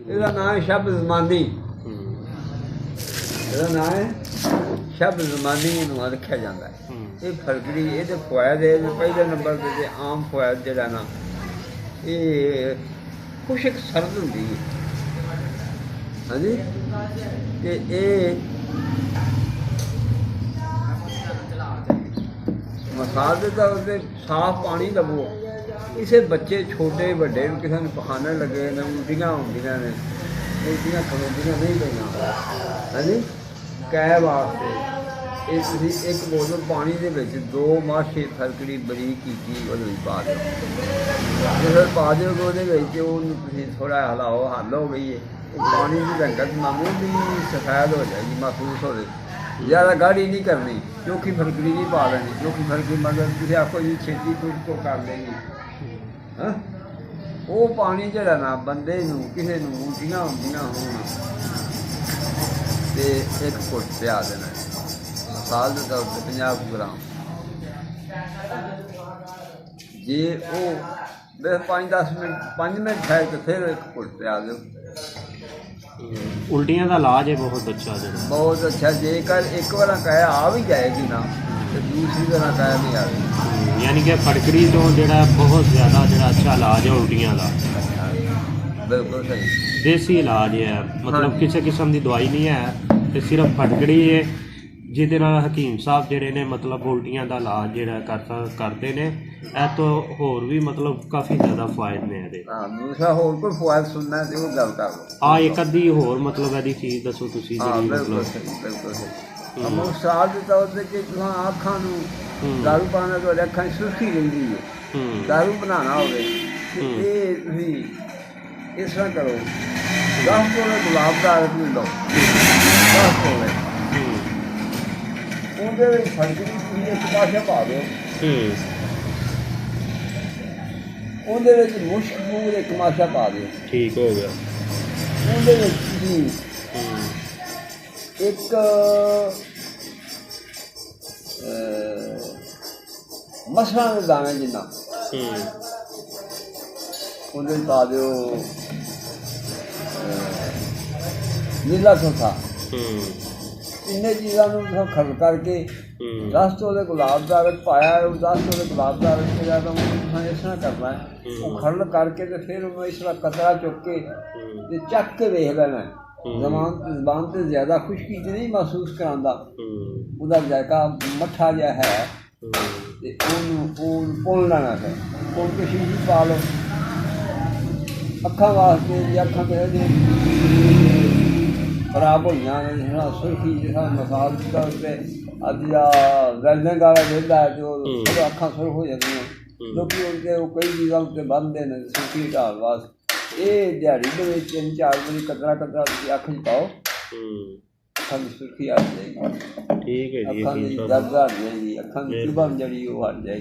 ਇਹਦਾ ਨਾਂ ਹੈ ਸ਼ਬਦ ਜ਼ਮਾਨੀ। ਇਹਦਾ ਨਾਂ ਹੈ ਸ਼ਬਦ ਜ਼ਮਾਨੀ, ਇਹਨੂੰ ਰੱਖਿਆ ਜਾਂਦਾ ਹੈ। ਇਹ ਫਰਕੜੀ ਇਹਦੇ ਫਵਾਇਦ ਹੈ। ਪਹਿਲੇ ਨੰਬਰ 'ਤੇ ਆਮ ਫਵਾਇਦ ਜਿਹੜਾ ਨਾ, ਇਹ ਖੁਸ਼ਕ ਸਰਦ ਹੁੰਦੀ ਹੈ। ਹਾਂਜੀ, ਅਤੇ ਇਹ ਮਸਾਲ ਦੇ ਤੌਰ 'ਤੇ ਸਾਫ਼ ਪਾਣੀ ਲਵੋ। ਕਿਸੇ ਬੱਚੇ ਛੋਟੇ ਵੱਡੇ ਨੂੰ ਕਿਸੇ ਨੂੰ ਪਖਾਨੇ ਲੱਗੇ ਨੇ, ਉਲਟੀਆਂ ਹੁੰਦੀਆਂ ਨੇ, ਉਲਟੀਆਂ ਖਲੋਂਦੀਆਂ ਨਹੀਂ ਪਈਆਂ, ਹਾਂਜੀ, ਕਹਿ ਵਾਸਤੇ ਇਹ ਤੁਸੀਂ ਇੱਕ ਬੋਤਲ ਪਾਣੀ ਦੇ ਵਿੱਚ 2 ਮਾਸ਼ੇ ਫਰਕੜੀ ਬਰੀਕ ਕੀਤੀ ਉਹਦੇ ਵਿੱਚ ਪਾ ਦਿਓ। ਜਦੋਂ ਪਾ ਦਿਓਗੇ ਉਹਦੇ ਵਿੱਚ ਉਹਨੂੰ ਤੁਸੀਂ ਥੋੜ੍ਹਾ ਹਿਲਾਓ, ਹੱਲ ਹੋ ਗਈ ਹੈ, ਉਹ ਪਾਣੀ ਦੀ ਰੰਗਤ ਮਾਮੂਲੀ ਸਫੈਦ ਹੋ ਜਾਏਗੀ, ਮਹਿਸੂਸ ਹੋਵੇ। ਜ਼ਿਆਦਾ ਗਾੜੀ ਨਹੀਂ ਕਰਨੀ, ਚੋਖੀ ਫਰਕੜੀ ਨਹੀਂ ਪਾ ਲੈਣੀ। ਚੋਖੀ ਫਰਕੜੀ ਮਤਲਬ ਤੁਸੀਂ ਆਖੋ ਜੀ ਛੇਤੀ ਕੁਝ ਤੋਂ ਕਰ ਦੇਗੀ। ਹਾਂ, ਉਹ ਪਾਣੀ ਜਿਹੜਾ ਨਾ ਬੰਦੇ ਨੂੰ ਕਿਸੇ ਨੂੰ ਉਲਟੀਆਂ ਹੁੰਦੀਆਂ ਹੋਣ ਅਤੇ ਇੱਕ ਘੁੱਟ ਪਿਆ ਦੇਣਾ। ਮਸਾਲ ਦੇ ਤੌਰ 'ਤੇ 50 ਗ੍ਰਾਮ। ਜੇ ਉਹ 5-10 ਮਿੰਟ 5 ਮਿੰਟ ਹੈ ਤਾਂ ਫਿਰ ਇੱਕ ਘੁੱਟ ਪਿਆ ਦਿਓ। ਉਲਟੀਆਂ ਦਾ ਇਲਾਜ ਹੈ ਬਹੁਤ ਅੱਛਾ, ਜਿਹੜਾ ਬਹੁਤ ਅੱਛਾ। ਜੇਕਰ ਇੱਕ ਵਾਰ ਕਹਿ ਆ ਵੀ ਜਾਏਗੀ ਨਾ, ਤੇ ਦੂਸਰੀ ਵਾਰ ਕਹਿ ਨਹੀਂ ਆਵੇਗੀ। ਯਾਨੀ ਕਿ ਫਟਕੜੀ ਤੋਂ ਜਿਹੜਾ ਬਹੁਤ ਜ਼ਿਆਦਾ ਜਿਹੜਾ ਅੱਛਾ ਇਲਾਜ ਹੈ ਉਲਟੀਆਂ ਦਾ। ਬਿਲਕੁਲ ਸਹੀ, ਦੇਸੀ ਇਲਾਜ ਹੈ, ਮਤਲਬ ਕਿਸੇ ਕਿਸਮ ਦੀ ਦਵਾਈ ਨਹੀਂ ਹੈ, ਅਤੇ ਸਿਰਫ ਫਟਕੜੀ ਹੈ ਜਿਹਦੇ ਨਾਲ ਹਕੀਮ ਸਾਹਿਬ ਜਿਹੜੇ ਨੇ ਮਤਲਬ ਉਲਟੀਆਂ ਦਾ ਇਲਾਜ ਜਿਹੜਾ ਕਰਦੇ ਨੇ। ਇਹ ਤੋਂ ਹੋਰ ਵੀ ਮਤਲਬ ਕਾਫੀ ਜ਼ਿਆਦਾ ਫਾਇਦੇ ਨੇ ਇਹਦੇ। ਹਾਂ, ਦੂਸਰਾ ਹੋਰ ਕੋਈ ਫਵਾਇਦ ਸੁਣਨਾ ਤੇ ਉਹ ਗੱਲ ਕਰ ਲਓ। ਇੱਕ ਅੱਧੀ ਹੋਰ ਮਤਲਬ ਇਹਦੀ ਚੀਜ਼ ਦੱਸੋ ਤੁਸੀਂ ਜਿਹੜੀ ਬਿਲਕੁਲ ਸਹੀ, ਬਿਲਕੁਲ ਸਹੀ। ਮਸਾਲ ਦੇ ਤੌਰ 'ਤੇ ਕਿ ਤੁਸੀਂ ਅੱਖਾਂ ਨੂੰ ਦਾਰੂ ਪਾਉਣਾ, ਤੁਹਾਡੇ ਅੱਖਾਂ 'ਚ ਸੁਰਖੀ ਰਹਿੰਦੀ ਹੈ। ਦਾਰੂ ਬਣਾਉਣਾ ਹੋਵੇ ਤੇ ਇਹ ਤੁਸੀਂ ਇਸ ਤਰ੍ਹਾਂ ਕਰੋ, 10 ਤੋਲੇ ਗੁਲਾਬ ਦਾ ਰਸ ਲਓ, 10 ਤੋਲੇ, ਉਹਦੇ ਵਿੱਚ ਫਰਕੜੀ ਤੁਸੀਂ ਇੱਕ ਪਾਸੇ ਪਾ ਦਿਓ, ਉਹਦੇ ਵਿੱਚ ਮੁਸ਼ਕ ਫੂਲ ਇੱਕ ਮਾਸ਼ਾ ਪਾ ਦਿਓ। ਠੀਕ ਹੋ ਗਿਆ। ਉਹਦੇ ਵਿੱਚ ਤੁਸੀਂ ਇੱਕ ਮਸਰਾਂ ਦੇ ਦਾਣੇ ਜਿੰਨਾ ਉਹਦੇ ਵਿੱਚ ਪਾ ਦਿਓ, ਨੀਲਾ ਸੋਥਾ। ਇੰਨੇ ਚੀਜ਼ਾਂ ਨੂੰ ਖਰੜ ਕਰਕੇ 10 ਤੋਲੇ ਗੁਲਾਬ ਦਾ ਰਸ ਪਾਇਆ, ਉਹ 10 ਤੋਲੇ ਗੁਲਾਬ ਦਾ ਰਸ ਜਿਹੜਾ ਤਾਂ ਉਹਨੂੰ ਇਸ ਤਰ੍ਹਾਂ ਕਰਨਾ ਹੈ, ਉਹ ਖਰੜ ਕਰਕੇ ਅਤੇ ਫਿਰ ਉਹਨੂੰ ਇਸ ਤਰ੍ਹਾਂ ਕਤਰਾ ਚੁੱਕ ਕੇ ਅਤੇ ਚੱਕ ਕੇ ਵੇਖ ਲੈਣਾ। ਜ਼ਬਾਨ 'ਤੇ ਜ਼ਿਆਦਾ ਖੁਸ਼ਕੀ 'ਚ ਨਹੀਂ ਮਹਿਸੂਸ ਕਰਾਉਂਦਾ, ਉਹਦਾ ਜ਼ਾਇਕਾ ਮੱਠਾ ਜਿਹਾ ਹੈ, ਅਤੇ ਉਹਨੂੰ ਭੁੰਨ ਲੈਣਾ। ਫਿਰ ਭੁੰਨ ਕੇ ਸ਼ੀਸ਼ੀ ਪਾ ਲਓ ਅੱਖਾਂ ਵਾਸਤੇ। ਜੇ ਅੱਖਾਂ ਕਿਸੇ ਖਰਾਬ ਹੋਈਆਂ ਨੇ, ਜਿਸ ਤਰ੍ਹਾਂ ਸੁਰਖੀ, ਜਿਸ ਤਰ੍ਹਾਂ ਮਸਾਲ ਦੇ ਤੌਰ 'ਤੇ ਅੱਜ ਆ ਵੈਲਡਿੰਗ ਵਾਲਾ ਵੇਖਦਾ ਹੈ ਅਤੇ ਉਹ ਅੱਖਾਂ ਸੁਰਖ ਹੋ ਜਾਂਦੀਆਂ। ਲੋਕ ਉਹਦੇ ਉਹ ਕਈ ਚੀਜ਼ਾਂ ਉੱਤੇ ਬੰਨ੍ਹਦੇ ਨੇ ਸੁਰਖੀ ਢਾਲ ਵਾਸਤੇ। ਇਹ ਦਿਹਾੜੀ ਦੇ ਵਿੱਚ 3-4 ਵਾਰੀ ਕਤਰਾ ਤੁਸੀਂ ਅੱਖ 'ਚ ਪਾਓ, ਅੱਖਾਂ ਦੀ ਸੁਰਖੀ ਹਟ ਜਾਏਗੀ। ਠੀਕ ਹੈ ਜੀ, ਅੱਖਾਂ ਦੀ ਦਰਦ ਹਟ ਜਾਏਗੀ, ਅੱਖਾਂ ਦੀ ਚੁਭਨ ਜਿਹੜੀ ਉਹ ਹਟ ਜਾਏਗੀ।